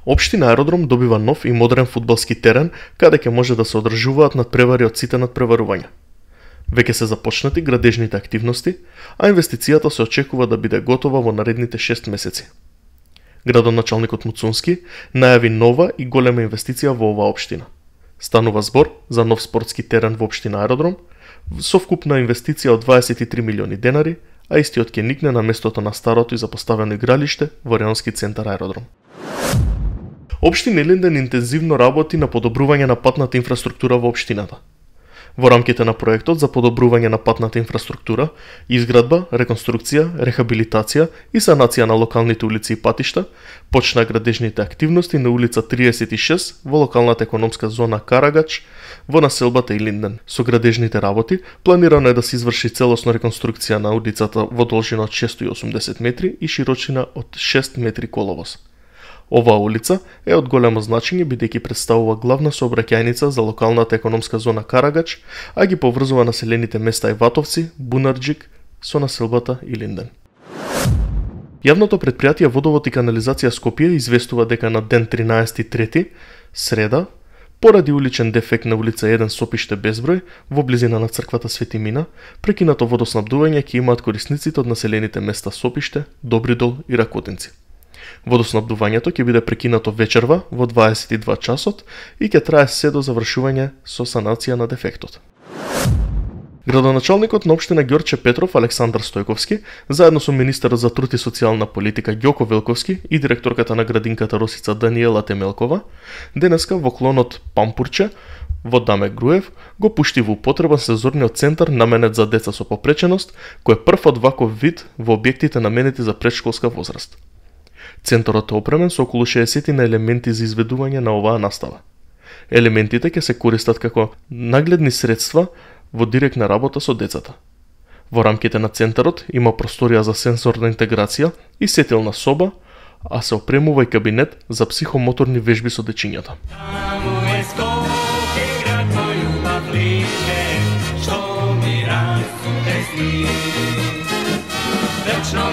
Општина Аеродром добива нов и модерен фудбалски терен, каде ќе може да се одржуваат надпревари од сите надпреварувања. Веќе се започнати градежните активности, а инвестицијата се очекува да биде готова во наредните 6 месеци. Градоначалникот Муцунски најави нова и голема инвестиција во оваа општина. Станува збор за нов спортски терен во општина Аеродром, со вкупна инвестиција од 23 милиони денари, а истиот ќе никне на местото на старото и запоставено игралиште во районски центар Аеродром. Општина Илинден интензивно работи на подобрување на патната инфраструктура во општината. Во рамките на проектот за подобрување на патната инфраструктура, изградба, реконструкција, рехабилитација и санација на локалните улици и патишта, почна градежните активности на улица 36 во локалната економска зона Карагач во населбата Илинден. Со градежните работи планирано е да се изврши целосно реконструкција на улицата во должина од 680 метри и широчина од 6 метри коловоз. Оваа улица е од големо значење бидејќи представува главна сообраќајница за локалната економска зона Карагач, а ги поврзува населените места Иватовци, Бунарџик со населбата Илинден. Јавното претпријатие Водовод и канализација Скопје известува дека на ден 13.3, среда, поради уличен дефект на улица 1 Сопиште Безброј, во близина на црквата Свети Мина, прекинато водоснабдување ќе имаат корисниците од населените места Сопиште, Добридол и Ракотинци. Водоснабдувањето ќе биде прекинато вечерва во 22 часот и ќе трае се до завршување со санација на дефектот. Градоначалникот на општина Ѓорче Петров Александар Стојковски, заедно со министерот за труд и социјална политика Ѓоко Велковски и директорката на градинката Росица Даниела Темелкова, денеска во клонот Пампурче во Даме Груев го пушти во употреба сезорниот центар наменет за деца со попреченост, кој е прв од ваков вид во објектите наменети за претшколска возраст. Центарот е опремен со околу 60 на елементи за изведување на оваа настава. Елементите ќе се користат како нагледни средства во директна работа со децата. Во рамките на центарот има просторија за сензорна интеграција и сетилна соба, а се опремува и кабинет за психомоторни вежби со дечињата. Вечно